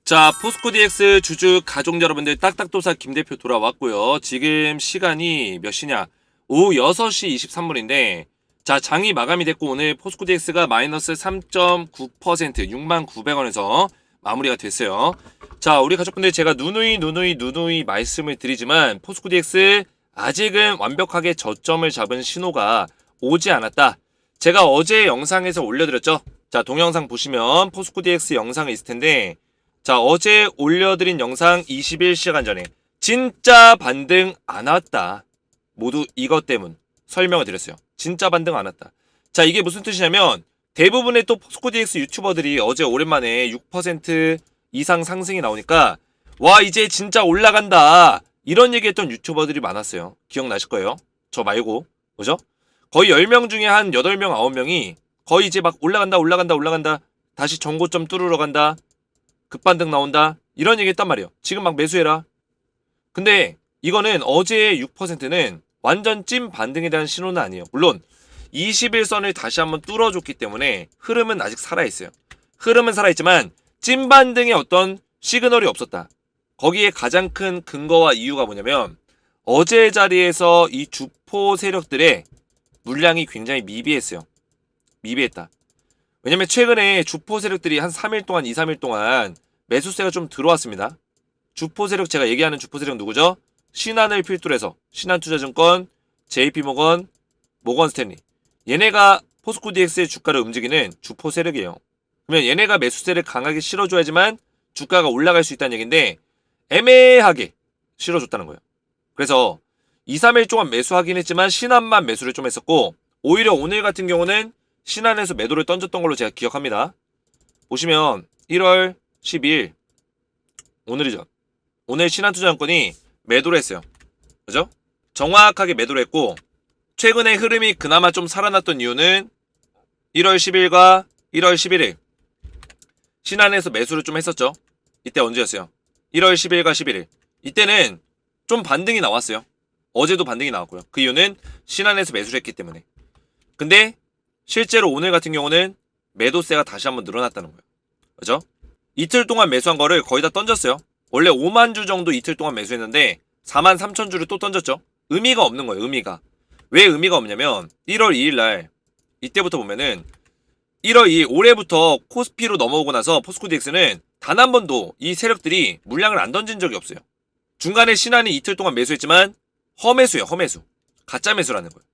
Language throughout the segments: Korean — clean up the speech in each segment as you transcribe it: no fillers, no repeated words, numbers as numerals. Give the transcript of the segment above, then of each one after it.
자, 포스코 DX 주주 가족 여러분들 딱딱도사 김대표 돌아왔고요. 지금 시간이 몇 시냐? 오후 6시 23분인데 자, 장이 마감이 됐고 오늘 포스코 DX가 마이너스 3.9% 69,900원에서 마무리가 됐어요. 자, 우리 가족분들 제가 누누이 말씀을 드리지만 포스코 DX 아직은 완벽하게 저점을 잡은 신호가 오지 않았다. 제가 어제 영상에서 올려드렸죠. 자, 동영상 보시면 포스코 DX 영상이 있을 텐데 자, 어제 올려드린 영상 21시간 전에 진짜 반등 안 왔다. 모두 이것 때문 설명을 드렸어요. 진짜 반등 안 왔다. 자, 이게 무슨 뜻이냐면 대부분의 또 포스코 DX 유튜버들이 어제 오랜만에 6% 이상 상승이 나오니까 와, 이제 진짜 올라간다. 이런 얘기했던 유튜버들이 많았어요. 기억나실 거예요. 저 말고. 그죠? 거의 10명 중에 한 8명, 9명이 거의 이제 막 올라간다. 다시 전고점 뚫으러 간다. 급반등 나온다. 이런 얘기 했단 말이에요. 지금 막 매수해라. 근데 이거는 어제의 6%는 완전 찐 반등에 대한 신호는 아니에요. 물론 21선을 다시 한번 뚫어줬기 때문에 흐름은 아직 살아있어요. 흐름은 살아있지만 찐 반등의 어떤 시그널이 없었다. 거기에 가장 큰 근거와 이유가 뭐냐면 어제 자리에서 이 주포 세력들의 물량이 굉장히 미비했어요. 미비했다. 왜냐면 최근에 주포 세력들이 한 3일 동안, 2, 3일 동안 매수세가 좀 들어왔습니다. 주포 세력, 제가 얘기하는 주포 세력 누구죠? 신한을 필두로 해서 신한투자증권, JP모건, 모건스탠리. 얘네가 포스코 DX의 주가를 움직이는 주포 세력이에요. 그러면 얘네가 매수세를 강하게 실어줘야지만 주가가 올라갈 수 있다는 얘기인데 애매하게 실어줬다는 거예요. 그래서 2, 3일 동안 매수하긴 했지만 신한만 매수를 좀 했었고 오히려 오늘 같은 경우는 신한에서 매도를 던졌던 걸로 제가 기억합니다. 보시면 1월 12일 오늘이죠. 오늘 신한투자증권이 매도를 했어요. 그죠? 정확하게 매도를 했고 최근에 흐름이 그나마 좀 살아났던 이유는 1월 10일과 1월 11일 신한에서 매수를 좀 했었죠. 이때 언제였어요? 1월 10일과 11일 이때는 좀 반등이 나왔어요. 어제도 반등이 나왔고요. 그 이유는 신한에서 매수를 했기 때문에. 근데 실제로 오늘 같은 경우는 매도세가 다시 한번 늘어났다는 거예요. 그죠? 이틀 동안 매수한 거를 거의 다 던졌어요. 원래 5만 주 정도 이틀 동안 매수했는데 4만 3천 주를 또 던졌죠. 의미가 없는 거예요. 의미가. 왜 의미가 없냐면 1월 2일 날 이때부터 보면은 1월 2일 올해부터 코스피로 넘어오고 나서 포스코 DX는 단 한 번도 이 세력들이 물량을 안 던진 적이 없어요. 중간에 신한이 이틀 동안 매수했지만 허매수예요. 허매수. 가짜 매수라는 거예요.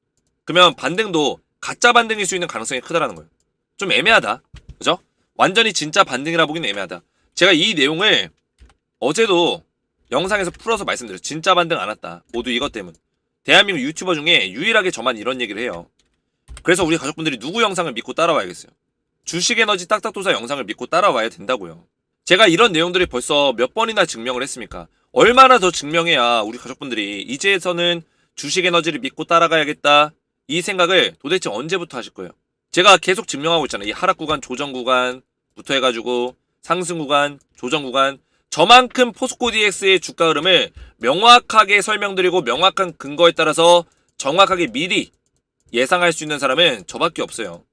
그러면 반등도 가짜 반등일 수 있는 가능성이 크다라는 거예요. 좀 애매하다. 그죠? 완전히 진짜 반등이라 보기는 애매하다. 제가 이 내용을 어제도 영상에서 풀어서 말씀드렸어요. 진짜 반등 안 왔다. 모두 이것 때문. 대한민국 유튜버 중에 유일하게 저만 이런 얘기를 해요. 그래서 우리 가족분들이 누구 영상을 믿고 따라와야겠어요. 주식에너지 딱딱도사 영상을 믿고 따라와야 된다고요. 제가 이런 내용들이 벌써 몇 번이나 증명을 했습니까? 얼마나 더 증명해야 우리 가족분들이 이제서는 주식에너지를 믿고 따라가야겠다. 이 생각을 도대체 언제부터 하실 거예요? 제가 계속 증명하고 있잖아요. 이 하락 구간, 조정 구간부터 해가지고 상승 구간, 조정 구간 저만큼 포스코 DX의 주가 흐름을 명확하게 설명드리고 명확한 근거에 따라서 정확하게 미리 예상할 수 있는 사람은 저밖에 없어요.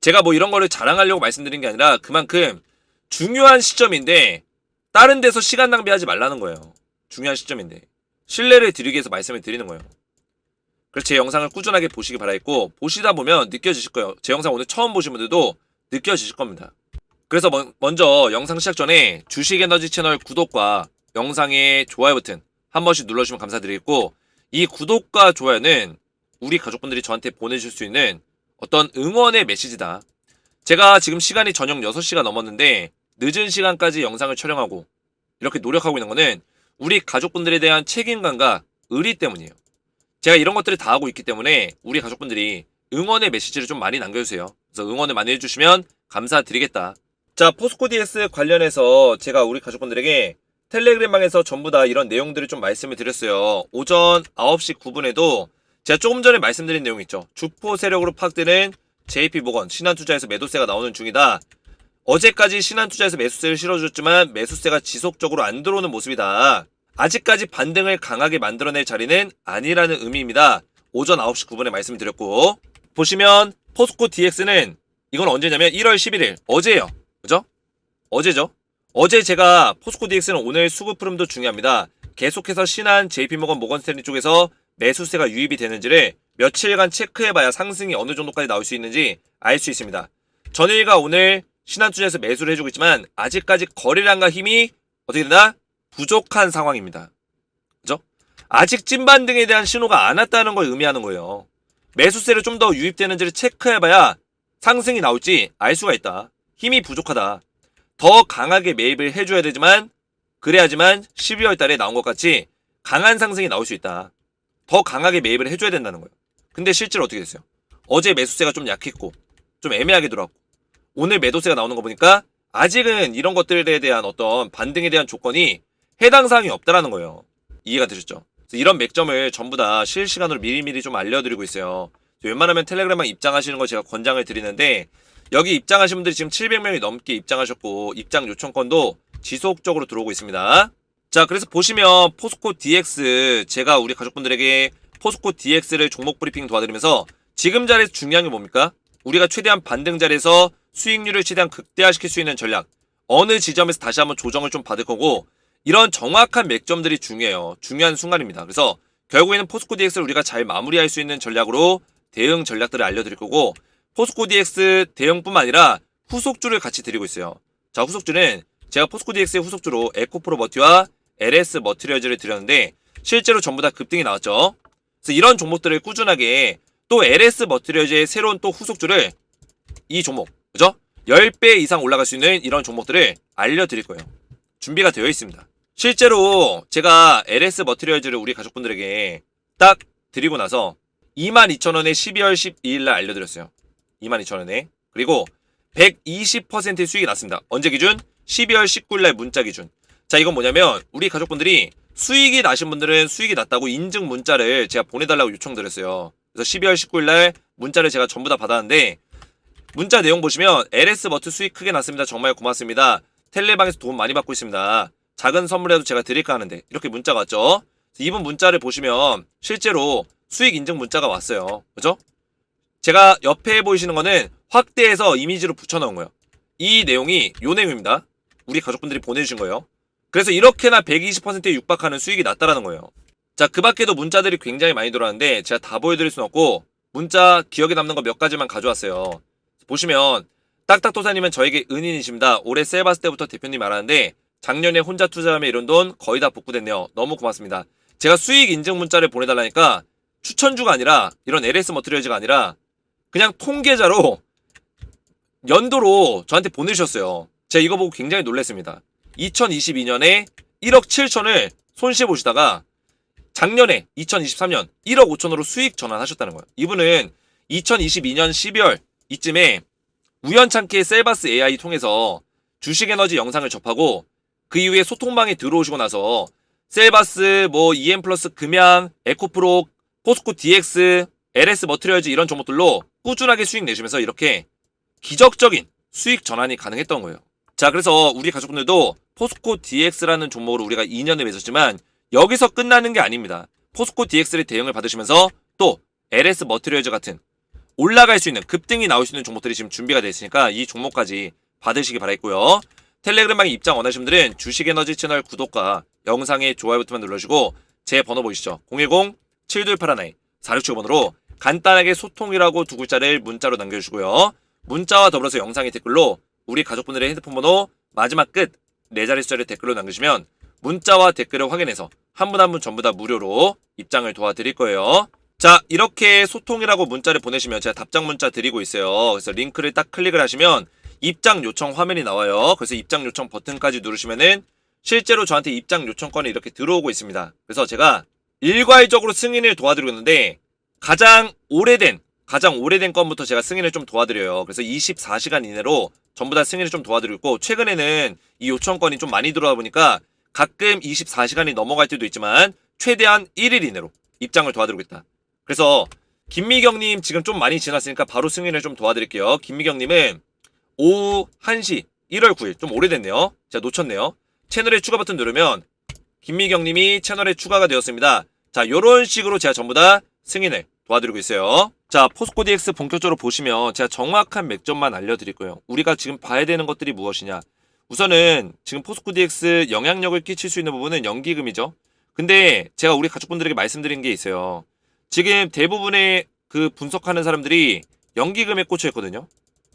제가 뭐 이런 거를 자랑하려고 말씀드린 게 아니라 그만큼 중요한 시점인데 다른 데서 시간 낭비하지 말라는 거예요. 중요한 시점인데 신뢰를 드리기 위해서 말씀을 드리는 거예요. 그래서 제 영상을 꾸준하게 보시기 바라겠고 보시다 보면 느껴지실 거예요. 제 영상 오늘 처음 보신 분들도 느껴지실 겁니다. 그래서 먼저 영상 시작 전에 주식에너지 채널 구독과 영상의 좋아요 버튼 한 번씩 눌러주시면 감사드리겠고 이 구독과 좋아요는 우리 가족분들이 저한테 보내주실 수 있는 어떤 응원의 메시지다. 제가 지금 시간이 저녁 6시가 넘었는데 늦은 시간까지 영상을 촬영하고 이렇게 노력하고 있는 거는 우리 가족분들에 대한 책임감과 의리 때문이에요. 제가 이런 것들을 다 하고 있기 때문에 우리 가족분들이 응원의 메시지를 좀 많이 남겨주세요. 그래서 응원을 많이 해주시면 감사드리겠다. 자, 포스코 DS 관련해서 제가 우리 가족분들에게 텔레그램방에서 전부 다 이런 내용들을 좀 말씀을 드렸어요. 오전 9시 9분에도 제가 조금 전에 말씀드린 내용 있죠. 주포 세력으로 파악되는 JP모건 신한투자에서 매도세가 나오는 중이다. 어제까지 신한투자에서 매수세를 실어줬지만 매수세가 지속적으로 안 들어오는 모습이다. 아직까지 반등을 강하게 만들어낼 자리는 아니라는 의미입니다. 오전 9시 9분에 말씀드렸고 보시면 포스코 DX는 이건 언제냐면 1월 11일 어제예요. 그죠? 어제죠. 어제 제가 포스코 DX는 오늘 수급 흐름도 중요합니다. 계속해서 신한 JP모건 모건스탠리 쪽에서 매수세가 유입이 되는지를 며칠간 체크해봐야 상승이 어느 정도까지 나올 수 있는지 알 수 있습니다. 전일과 오늘 신한투자에서 매수를 해주고 있지만 아직까지 거래량과 힘이 어떻게 되나? 부족한 상황입니다. 그죠? 아직 찐반등에 대한 신호가 안 왔다는 걸 의미하는 거예요. 매수세를 좀 더 유입되는지를 체크해봐야 상승이 나올지 알 수가 있다. 힘이 부족하다. 더 강하게 매입을 해줘야 되지만 그래야지만 12월 달에 나온 것 같이 강한 상승이 나올 수 있다. 더 강하게 매입을 해줘야 된다는 거예요. 근데 실제로 어떻게 됐어요? 어제 매수세가 좀 약했고 좀 애매하게 들어왔고 오늘 매도세가 나오는 거 보니까 아직은 이런 것들에 대한 어떤 반등에 대한 조건이 해당 사항이 없다라는 거예요. 이해가 되셨죠? 그래서 이런 맥점을 전부 다 실시간으로 미리미리 좀 알려드리고 있어요. 웬만하면 텔레그램만 입장하시는 거 제가 권장을 드리는데 여기 입장하신 분들이 지금 700명이 넘게 입장하셨고 입장 요청건도 지속적으로 들어오고 있습니다. 자, 그래서 보시면 포스코 DX 제가 우리 가족분들에게 포스코 DX를 종목 브리핑 도와드리면서 지금 자리에서 중요한 게 뭡니까? 우리가 최대한 반등 자리에서 수익률을 최대한 극대화시킬 수 있는 전략, 어느 지점에서 다시 한번 조정을 좀 받을 거고 이런 정확한 맥점들이 중요해요. 중요한 순간입니다. 그래서 결국에는 포스코 DX를 우리가 잘 마무리할 수 있는 전략으로 대응 전략들을 알려드릴 거고 포스코 DX 대응뿐만 아니라 후속주를 같이 드리고 있어요. 자, 후속주는 제가 포스코 DX의 후속주로 에코프로 머티와 LS 머티리얼즈를 드렸는데 실제로 전부 다 급등이 나왔죠. 그래서 이런 종목들을 꾸준하게 또 LS 머티리얼즈의 새로운 또 후속주를 이 종목, 그죠? 10배 이상 올라갈 수 있는 이런 종목들을 알려드릴 거예요. 준비가 되어 있습니다. 실제로 제가 LS 머티리얼즈를 우리 가족분들에게 딱 드리고 나서 22,000원에 12월 12일 날 알려드렸어요. 22,000원에. 그리고 120%의 수익이 났습니다. 언제 기준? 12월 19일 날 문자 기준. 자, 이건 뭐냐면 우리 가족분들이 수익이 나신 분들은 수익이 났다고 인증 문자를 제가 보내달라고 요청드렸어요. 그래서 12월 19일 날 문자를 제가 전부 다 받았는데 문자 내용 보시면 LS 머트 수익 크게 났습니다. 정말 고맙습니다. 텔레방에서 도움 많이 받고 있습니다. 작은 선물이라도 제가 드릴까 하는데 이렇게 문자가 왔죠. 이분 문자를 보시면 실제로 수익 인증 문자가 왔어요. 그죠? 제가 옆에 보이시는 거는 확대해서 이미지로 붙여넣은 거예요. 이 내용이 요 내용입니다. 우리 가족분들이 보내주신 거예요. 그래서 이렇게나 120%에 육박하는 수익이 났다라는 거예요. 자, 그 밖에도 문자들이 굉장히 많이 들어왔는데 제가 다 보여드릴 수는 없고 문자 기억에 남는 거 몇 가지만 가져왔어요. 보시면 딱딱도사님은 저에게 은인이십니다. 올해 셀바스 때부터 대표님 알았는데 작년에 혼자 투자하며 이런 돈 거의 다 복구됐네요. 너무 고맙습니다. 제가 수익 인증 문자를 보내달라니까 추천주가 아니라 이런 LS 머티리얼즈가 아니라 그냥 통계자로 연도로 저한테 보내주셨어요. 제가 이거 보고 굉장히 놀랐습니다. 2022년에 1억 7천을 손실 보시다가 작년에 2023년 1억 5천으로 수익 전환하셨다는 거예요. 이분은 2022년 12월 이쯤에 우연찮게 셀바스 AI 통해서 주식에너지 영상을 접하고 그 이후에 소통방에 들어오시고 나서 셀바스, EM 플러스 금양, 에코프로, 포스코 DX, LS 머티리얼즈 이런 종목들로 꾸준하게 수익 내시면서 이렇게 기적적인 수익 전환이 가능했던 거예요. 자, 그래서 우리 가족분들도 포스코 DX라는 종목으로 우리가 2년을 맺었지만 여기서 끝나는 게 아닙니다. 포스코 DX를 대응을 받으시면서 또 LS 머티리얼즈 같은 올라갈 수 있는 급등이 나올 수 있는 종목들이 지금 준비가 되어 있으니까 이 종목까지 받으시기 바라겠고요. 텔레그램방에 입장 원하시는 분들은 주식에너지 채널 구독과 영상의 좋아요 버튼만 눌러주시고 제 번호 보이시죠? 010-7281-4675번으로 간단하게 소통이라고 두 글자를 문자로 남겨주시고요. 문자와 더불어서 영상의 댓글로 우리 가족분들의 핸드폰 번호 마지막 끝 4자리 숫자를 댓글로 남기시면 문자와 댓글을 확인해서 한 분 한 분 전부 다 무료로 입장을 도와드릴 거예요. 자, 이렇게 소통이라고 문자를 보내시면 제가 답장 문자 드리고 있어요. 그래서 링크를 딱 클릭을 하시면 입장 요청 화면이 나와요. 그래서 입장 요청 버튼까지 누르시면은 실제로 저한테 입장 요청권이 이렇게 들어오고 있습니다. 그래서 제가 일괄적으로 승인을 도와드리고 있는데 가장 오래된 건부터 제가 승인을 좀 도와드려요. 그래서 24시간 이내로 전부 다 승인을 좀 도와드리고 있고 최근에는 이 요청권이 좀 많이 들어와 보니까 가끔 24시간이 넘어갈 때도 있지만 최대한 1일 이내로 입장을 도와드리고 있다. 그래서 김미경님 지금 좀 많이 지났으니까 바로 승인을 좀 도와드릴게요. 김미경님은 오후 1시 1월 9일 좀 오래됐네요. 제가 놓쳤네요. 채널에 추가 버튼 누르면 김미경님이 채널에 추가가 되었습니다. 자, 요런 식으로 제가 전부 다 승인을 도와드리고 있어요. 자, 포스코 DX 본격적으로 보시면 제가 정확한 맥점만 알려드릴 거예요. 우리가 지금 봐야 되는 것들이 무엇이냐. 우선은 지금 포스코 DX 영향력을 끼칠 수 있는 부분은 연기금이죠. 근데 제가 우리 가족분들에게 말씀드린 게 있어요. 지금 대부분의 그 분석하는 사람들이 연기금에 꽂혀 있거든요.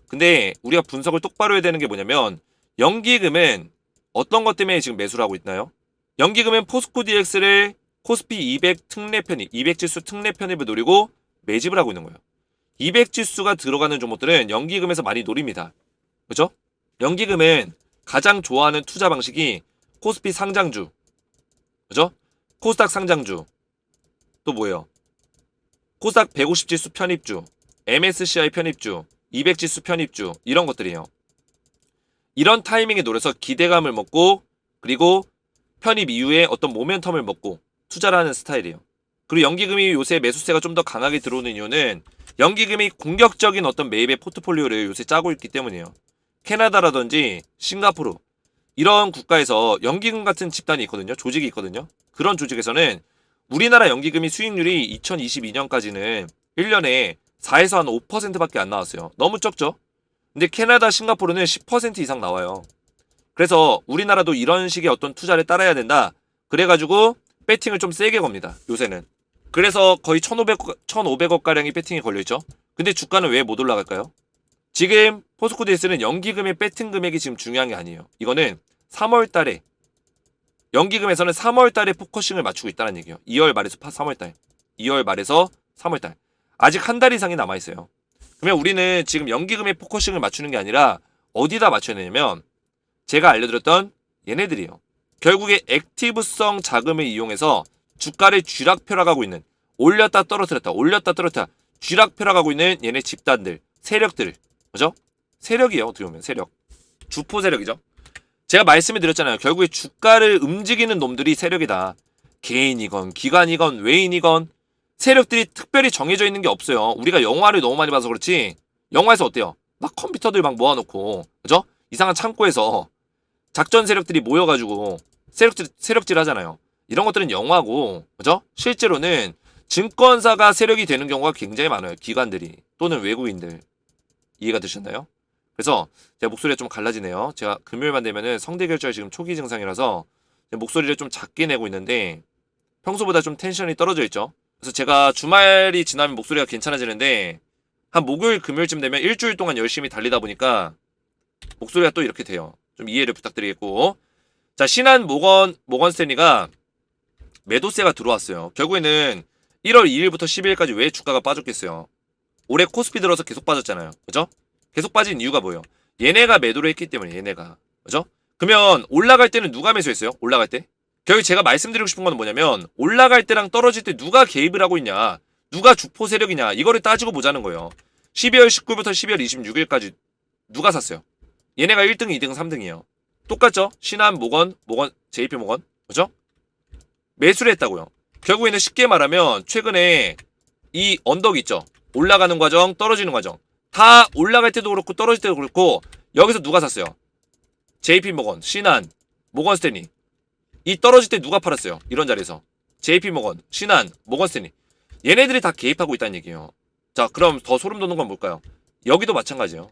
근데 우리가 분석을 똑바로 해야 되는 게 뭐냐면 연기금은 어떤 것 때문에 지금 매수를 하고 있나요? 연기금은 포스코 DX를 코스피 200 특례 편입, 200지수 특례 편입을 노리고 매집을 하고 있는 거예요. 200지수가 들어가는 종목들은 연기금에서 많이 노립니다. 그죠? 연기금은 가장 좋아하는 투자 방식이 코스피 상장주, 그죠? 코스닥 상장주, 또 뭐예요? 코스닥 150지수 편입주, MSCI 편입주, 200지수 편입주, 이런 것들이에요. 이런 타이밍에 노려서 기대감을 먹고, 그리고 편입 이후에 어떤 모멘텀을 먹고 투자를 하는 스타일이에요. 그리고 연기금이 요새 매수세가 좀 더 강하게 들어오는 이유는 연기금이 공격적인 어떤 매입의 포트폴리오를 요새 짜고 있기 때문이에요. 캐나다라든지 싱가포르 이런 국가에서 연기금 같은 집단이 있거든요. 조직이 있거든요. 그런 조직에서는 우리나라 연기금이 수익률이 2022년까지는 1년에 4에서 한 5%밖에 안 나왔어요. 너무 적죠? 근데 캐나다, 싱가포르는 10% 이상 나와요. 그래서 우리나라도 이런 식의 어떤 투자를 따라야 된다. 그래가지고 배팅을 좀 세게 겁니다. 요새는. 그래서 거의 1,500억 가량이 배팅이 걸려있죠. 근데 주가는 왜 못 올라갈까요? 지금 포스코 DX는 연기금의 배팅 금액이 지금 중요한 게 아니에요. 이거는 3월 달에 연기금에서는 3월 달에 포커싱을 맞추고 있다는 얘기예요. 2월 말에서 3월 달. 2월 말에서 3월 달. 아직 한 달 이상이 남아 있어요. 그러면 우리는 지금 연기금의 포커싱을 맞추는 게 아니라 어디다 맞춰야 되냐면 제가 알려드렸던 얘네들이에요. 결국에 액티브성 자금을 이용해서 주가를 쥐락펴락하고 있는 올렸다 떨어뜨렸다 올렸다 떨어뜨렸다 쥐락펴락하고 있는 얘네 집단들 세력들 그죠? 세력이에요. 어떻게 보면 세력 주포 세력이죠. 제가 말씀을 드렸잖아요. 결국에 주가를 움직이는 놈들이 세력이다. 개인이건 기관이건 외인이건 세력들이 특별히 정해져 있는 게 없어요. 우리가 영화를 너무 많이 봐서 그렇지 영화에서 어때요? 막 컴퓨터들 막 모아놓고 그죠? 이상한 창고에서 작전 세력들이 모여가지고 세력질 하잖아요. 이런 것들은 영화고 그죠? 실제로는 증권사가 세력이 되는 경우가 굉장히 많아요. 기관들이 또는 외국인들. 이해가 되셨나요? 그래서 제가 목소리가 좀 갈라지네요. 제가 금요일만 되면은 성대결절 지금 초기 증상이라서 목소리를 좀 작게 내고 있는데 평소보다 좀 텐션이 떨어져 있죠. 그래서 제가 주말이 지나면 목소리가 괜찮아지는데 한 목요일 금요일쯤 되면 일주일 동안 열심히 달리다 보니까 목소리가 또 이렇게 돼요. 좀 이해를 부탁드리겠고 자 신한 모건 스탠리가 매도세가 들어왔어요. 결국에는 1월 2일부터 12일까지 왜 주가가 빠졌겠어요. 올해 코스피 들어서 계속 빠졌잖아요. 그죠? 계속 빠진 이유가 뭐예요? 얘네가 매도를 했기 때문에 얘네가 그죠? 그러면 올라갈 때는 누가 매수했어요? 올라갈 때? 결국 제가 말씀드리고 싶은 건 뭐냐면 올라갈 때랑 떨어질 때 누가 개입을 하고 있냐 누가 주포 세력이냐 이거를 따지고 보자는 거예요. 12월 19일부터 12월 26일까지 누가 샀어요? 얘네가 1등, 2등, 3등이에요. 똑같죠? 신한, 모건, JP 모건 그죠? 매수를 했다고요. 결국에는 쉽게 말하면 최근에 이 언덕 있죠? 올라가는 과정, 떨어지는 과정 다 올라갈 때도 그렇고 떨어질 때도 그렇고 여기서 누가 샀어요? JP 모건, 신한, 모건 스탠리 이 떨어질 때 누가 팔았어요? 이런 자리에서 JP 모건, 신한, 모건 스탠리 얘네들이 다 개입하고 있다는 얘기예요. 자 그럼 더 소름 돋는 건 뭘까요? 여기도 마찬가지예요.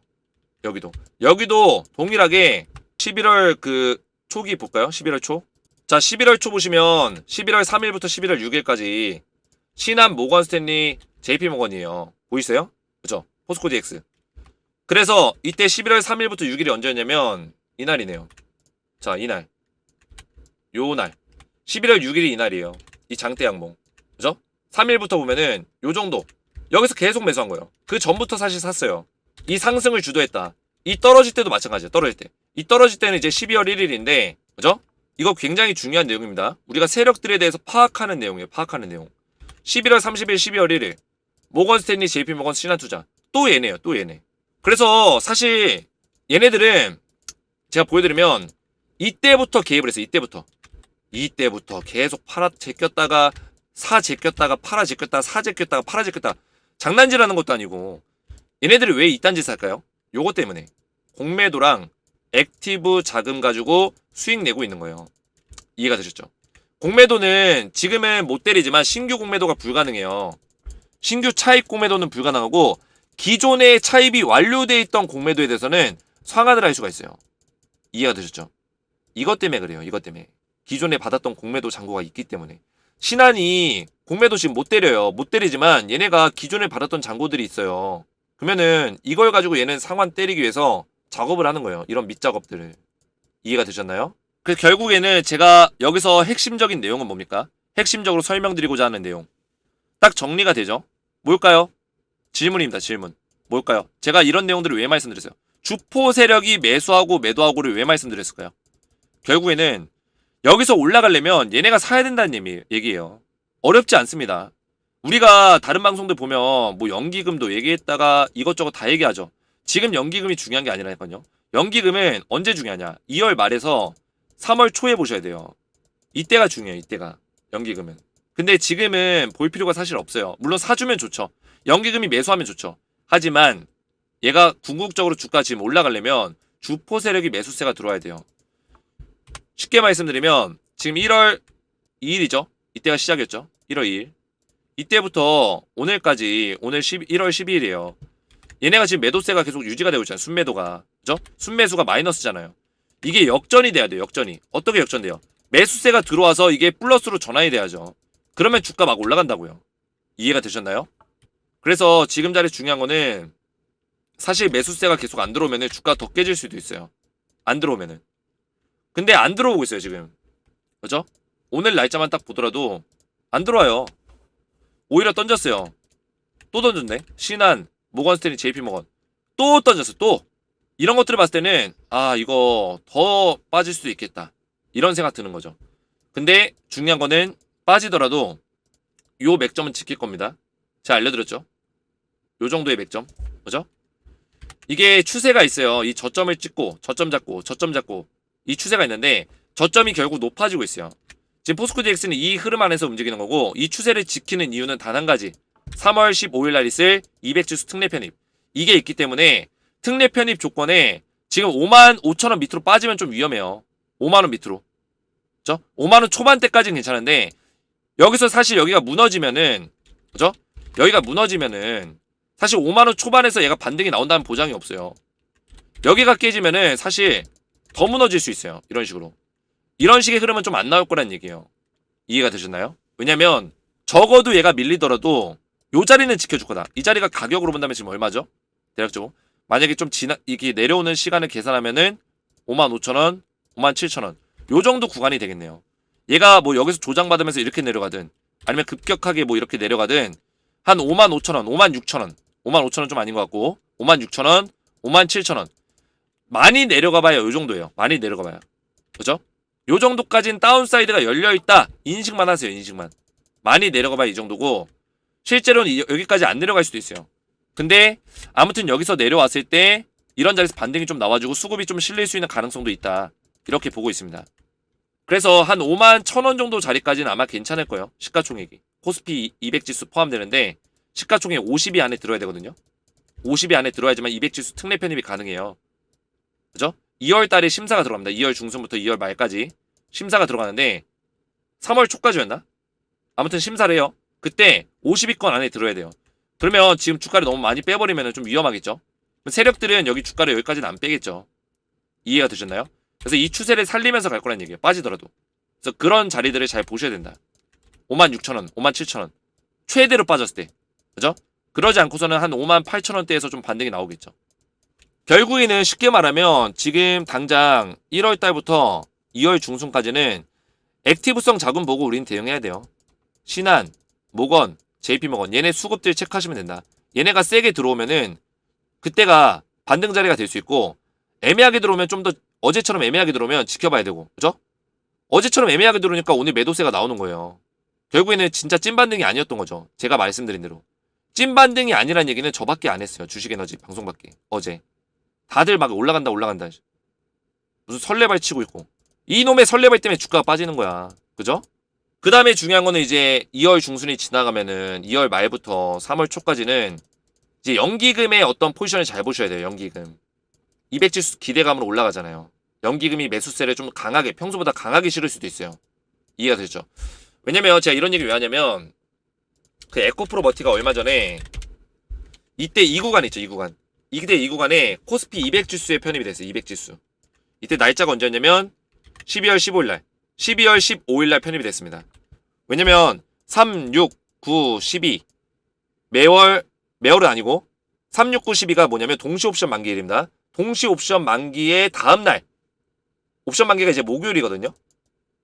여기도 동일하게 11월 그 초기 볼까요? 11월 초. 자 11월 초 보시면 11월 3일부터 11월 6일까지 신한 모건 스탠리 JP 모건이에요. 보이세요? 그죠? 포스코 DX. 그래서 이때 11월 3일부터 6일이 언제였냐면 이날이네요. 자 이날 요날 11월 6일이 이날이에요. 이 장대 양봉 그죠? 3일부터 보면은 요정도 여기서 계속 매수한 거예요. 그 전부터 사실 샀어요. 이 상승을 주도했다. 이 떨어질 때도 마찬가지예요. 떨어질 때. 이 떨어질 때는 이제 12월 1일인데 그죠? 이거 굉장히 중요한 내용입니다. 우리가 세력들에 대해서 파악하는 내용이에요. 파악하는 내용. 11월 30일, 12월 1일 모건 스탠리, JP 모건, 신한투자 또 얘네요. 또 얘네. 그래서 사실 얘네들은 제가 보여드리면 이때부터 개입을 했어요. 이때부터 계속 팔아 제꼈다가 사 제꼈다가 팔아 제꼈다가 사 제꼈다가 팔아 제꼈다가 장난질하는 것도 아니고 얘네들이 왜 이딴 짓을 할까요? 요거 때문에 공매도랑 액티브 자금 가지고 수익 내고 있는 거예요. 이해가 되셨죠? 공매도는 지금은 못 때리지만 신규 공매도가 불가능해요. 신규 차입 공매도는 불가능하고 기존의 차입이 완료되어 있던 공매도에 대해서는 상환을 할 수가 있어요. 이해가 되셨죠? 이것 때문에 그래요. 이것 때문에. 기존에 받았던 공매도 잔고가 있기 때문에. 신한이 공매도 지금 못 때려요. 못 때리지만 얘네가 기존에 받았던 잔고들이 있어요. 그러면은 이걸 가지고 얘는 상환 때리기 위해서 작업을 하는 거예요. 이런 밑작업들을. 이해가 되셨나요? 그래서 결국에는 제가 여기서 핵심적인 내용은 뭡니까? 핵심적으로 설명드리고자 하는 내용. 딱 정리가 되죠? 뭘까요? 질문입니다. 질문. 뭘까요? 제가 이런 내용들을 왜 말씀드렸어요? 주포 세력이 매수하고 매도하고를 왜 말씀드렸을까요? 결국에는 여기서 올라가려면 얘네가 사야 된다는 얘기예요. 어렵지 않습니다. 우리가 다른 방송들 보면 뭐 연기금도 얘기했다가 이것저것 다 얘기하죠. 지금 연기금이 중요한 게 아니라니까요. 연기금은 언제 중요하냐? 2월 말에서 3월 초에 보셔야 돼요. 이때가 중요해요. 이때가. 연기금은. 근데 지금은 볼 필요가 사실 없어요. 물론 사주면 좋죠. 연기금이 매수하면 좋죠. 하지만 얘가 궁극적으로 주가 지금 올라가려면 주포 세력이 매수세가 들어와야 돼요. 쉽게 말씀드리면 지금 1월 2일이죠. 이때가 시작이었죠. 1월 2일. 이때부터 오늘까지 오늘 1월 12일이에요. 얘네가 지금 매도세가 계속 유지가 되고 있잖아요. 순매도가. 그죠? 순매수가 마이너스잖아요. 이게 역전이 돼야 돼요. 역전이. 어떻게 역전돼요? 매수세가 들어와서 이게 플러스로 전환이 돼야죠. 그러면 주가 막 올라간다고요. 이해가 되셨나요? 그래서 지금 자리 중요한 거는 사실 매수세가 계속 안 들어오면 주가 더 깨질 수도 있어요. 안 들어오면은. 근데 안 들어오고 있어요, 지금. 그죠? 오늘 날짜만 딱 보더라도 안 들어와요. 오히려 던졌어요. 또 던졌네. 신한, 모건스탠리, JP모건. 또 던졌어, 또. 이런 것들을 봤을 때는 아, 이거 더 빠질 수도 있겠다. 이런 생각 드는 거죠. 근데 중요한 거는 빠지더라도 요 맥점은 지킬 겁니다. 제가 알려드렸죠. 요 정도의 맥점. 그죠? 이게 추세가 있어요. 이 저점을 찍고 저점 잡고 저점 잡고 이 추세가 있는데 저점이 결국 높아지고 있어요. 지금 포스코DX는 이 흐름 안에서 움직이는 거고 이 추세를 지키는 이유는 단 한 가지. 3월 15일 날 있을 200지수 특례 편입. 이게 있기 때문에 특례 편입 조건에 지금 55,000원 밑으로 빠지면 좀 위험해요. 5만원 밑으로. 그죠? 5만원 초반대까지는 괜찮은데 여기서 사실 여기가 무너지면은 그죠? 여기가 무너지면은 사실 5만원 초반에서 얘가 반등이 나온다는 보장이 없어요. 여기가 깨지면은 사실 더 무너질 수 있어요. 이런 식으로. 이런 식의 흐름은 좀 안 나올 거란 얘기예요. 이해가 되셨나요? 왜냐면 적어도 얘가 밀리더라도 요 자리는 지켜줄 거다. 이 자리가 가격으로 본다면 지금 얼마죠? 대략적으로. 만약에 좀 이게 내려오는 시간을 계산하면은 55,000원, 57,000원. 요 정도 구간이 되겠네요. 얘가 뭐 여기서 조장받으면서 이렇게 내려가든 아니면 급격하게 뭐 이렇게 내려가든 한 55,000원, 56,000원. 55,000원 좀 아닌 것 같고 56,000원, 57,000원. 많이 내려가봐야 요 정도예요. 많이 내려가봐요. 그죠? 요 정도까지는 다운사이드가 열려있다. 인식만 하세요. 인식만. 많이 내려가봐야 이 정도고 실제로는 여기까지 안 내려갈 수도 있어요. 근데 아무튼 여기서 내려왔을 때 이런 자리에서 반등이 좀 나와주고 수급이 좀 실릴 수 있는 가능성도 있다. 이렇게 보고 있습니다. 그래서 한 51,000원 정도 자리까지는 아마 괜찮을 거예요. 시가총액이. 코스피 200지수 포함되는데 시가총액 50이 안에 들어야 되거든요. 50이 안에 들어야지만 200지수 특례 편입이 가능해요. 그죠? 2월 달에 심사가 들어갑니다. 2월 중순부터 2월 말까지 심사가 들어가는데 3월 초까지였나? 아무튼 심사를 해요. 그때 50위권 안에 들어야 돼요. 그러면 지금 주가를 너무 많이 빼버리면 좀 위험하겠죠? 세력들은 여기 주가를 여기까지는 안 빼겠죠. 이해가 되셨나요? 그래서 이 추세를 살리면서 갈 거란 얘기예요. 빠지더라도. 그래서 그런 자리들을 잘 보셔야 된다. 56,000원, 57,000원. 최대로 빠졌을 때. 그죠? 그러지 않고서는 한 58,000원대에서 좀 반등이 나오겠죠. 결국에는 쉽게 말하면 지금 당장 1월 달부터 2월 중순까지는 액티브성 자금 보고 우리는 대응해야 돼요. 신한, 모건, JP모건 얘네 수급들 체크하시면 된다. 얘네가 세게 들어오면은 그때가 반등 자리가 될 수 있고 애매하게 들어오면 좀 더 어제처럼 애매하게 들어오면 지켜봐야 되고 그죠? 어제처럼 애매하게 들어오니까 오늘 매도세가 나오는 거예요. 결국에는 진짜 찐반등이 아니었던 거죠. 제가 말씀드린 대로. 찐반등이 아니란 얘기는 저밖에 안 했어요. 주식에너지 방송밖에. 어제. 다들 막 올라간다 올라간다. 무슨 설레발 치고 있고. 이놈의 설레발 때문에 주가가 빠지는 거야. 그죠? 그 다음에 중요한 거는 이제 2월 중순이 지나가면은 2월 말부터 3월 초까지는 이제 연기금의 어떤 포지션을 잘 보셔야 돼요. 연기금. 200지수 기대감으로 올라가잖아요. 연기금이 매수세를 좀 강하게 평소보다 강하게 실을 수도 있어요. 이해가 되죠? 왜냐면 제가 이런 얘기를 왜 하냐면 그 에코프로버티가 얼마 전에 이때 이 구간 있죠. 이 구간. 이때 이 구간에 코스피 200지수에 편입이 됐어요. 200지수. 이때 날짜가 언제였냐면 12월 15일날 12월 15일날 편입이 됐습니다. 왜냐면 3, 6, 9, 12 매월은 아니고 3, 6, 9, 12가 뭐냐면 동시 옵션 만기일입니다. 동시 옵션 만기의 다음날 옵션 만기가 이제 목요일이거든요.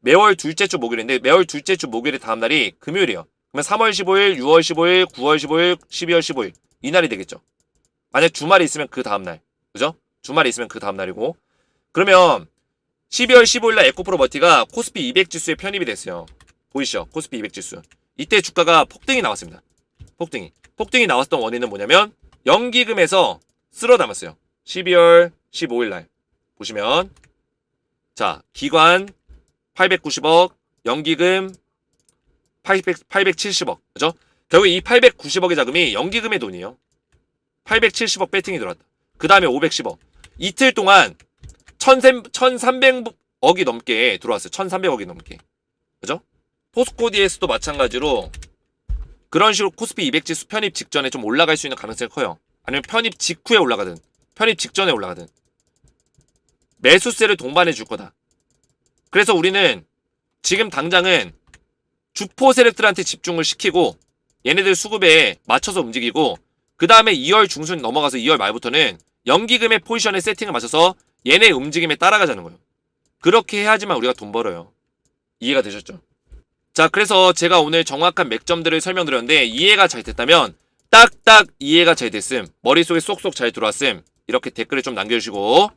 매월 둘째 주 목요일인데 매월 둘째 주 목요일의 다음날이 금요일이에요. 그러면 3월 15일, 6월 15일, 9월 15일, 12월 15일 이 날이 되겠죠. 만약 주말이 있으면 그 다음날 그죠? 주말이 있으면 그 다음날이고 그러면 12월 15일날 에코프로 머티가 코스피 200 지수에 편입이 됐어요. 보이시죠? 코스피 200 지수. 이때 주가가 폭등이 나왔습니다. 폭등이 나왔던 원인은 뭐냐면 연기금에서 쓸어 담았어요. 12월 15일날 보시면 자 기관 890억 연기금 870억 그죠? 결국 이 890억의 자금이 연기금의 돈이에요. 870억 배팅이 들어왔다. 그 다음에 510억 이틀 동안 1300억이 넘게 들어왔어요. 1300억이 넘게 그죠? 포스코DX도 마찬가지로 그런 식으로 코스피 200 지수 편입 직전에 좀 올라갈 수 있는 가능성이 커요. 아니면 편입 직후에 올라가든 편입 직전에 올라가든 매수세를 동반해 줄 거다. 그래서 우리는 지금 당장은 주포 세력들한테 집중을 시키고 얘네들 수급에 맞춰서 움직이고 그 다음에 2월 중순 넘어가서 2월 말부터는 연기금의 포지션에 세팅을 맞춰서 얘네 움직임에 따라가자는 거예요. 그렇게 해야지만 우리가 돈 벌어요. 이해가 되셨죠? 자 그래서 제가 오늘 정확한 맥점들을 설명드렸는데 이해가 잘 됐다면 딱딱 이해가 잘 됐음 머릿속에 쏙쏙 잘 들어왔음 이렇게 댓글을 좀 남겨주시고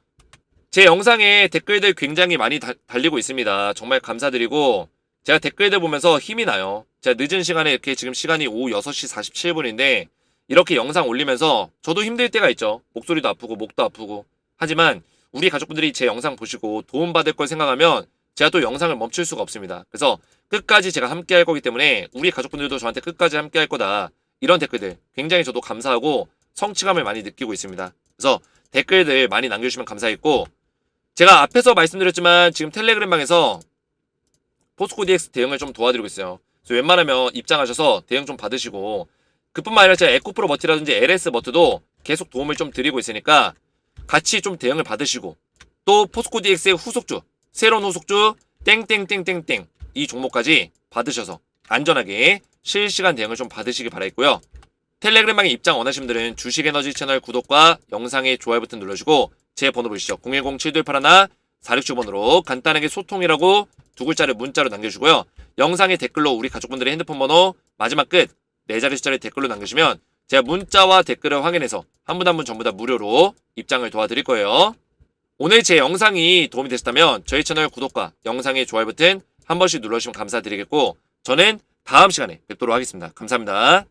제 영상에 댓글들 굉장히 많이 달리고 있습니다. 정말 감사드리고 제가 댓글들 보면서 힘이 나요. 제가 늦은 시간에 이렇게 지금 시간이 오후 6시 47분인데 이렇게 영상 올리면서 저도 힘들 때가 있죠. 목소리도 아프고 목도 아프고 하지만 우리 가족분들이 제 영상 보시고 도움받을 걸 생각하면 제가 또 영상을 멈출 수가 없습니다. 그래서 끝까지 제가 함께 할 거기 때문에 우리 가족분들도 저한테 끝까지 함께 할 거다. 이런 댓글들 굉장히 저도 감사하고 성취감을 많이 느끼고 있습니다. 그래서 댓글들 많이 남겨주시면 감사했고 제가 앞에서 말씀드렸지만 지금 텔레그램방에서 포스코DX 대응을 좀 도와드리고 있어요. 그래서 웬만하면 입장하셔서 대응 좀 받으시고 그뿐만 아니라 제가 에코프로 머티라든지 LS 머트도 계속 도움을 좀 드리고 있으니까 같이 좀 대응을 받으시고 또 포스코DX의 후속주 새로운 후속주 땡땡땡땡땡 이 종목까지 받으셔서 안전하게 실시간 대응을 좀 받으시기 바라겠고요. 텔레그램방에 입장 원하시는 분들은 주식에너지 채널 구독과 영상의 좋아요 버튼 눌러주고 제 번호 보시죠. 010-7281-4675번으로 간단하게 소통이라고 두 글자를 문자로 남겨주고요. 영상의 댓글로 우리 가족분들의 핸드폰 번호 마지막 끝 4자리 숫자를 댓글로 남겨주시면 제가 문자와 댓글을 확인해서 한 분 한 분 전부 다 무료로 입장을 도와드릴 거예요. 오늘 제 영상이 도움이 되셨다면 저희 채널 구독과 영상의 좋아요 버튼 한 번씩 눌러주시면 감사드리겠고 저는 다음 시간에 뵙도록 하겠습니다. 감사합니다.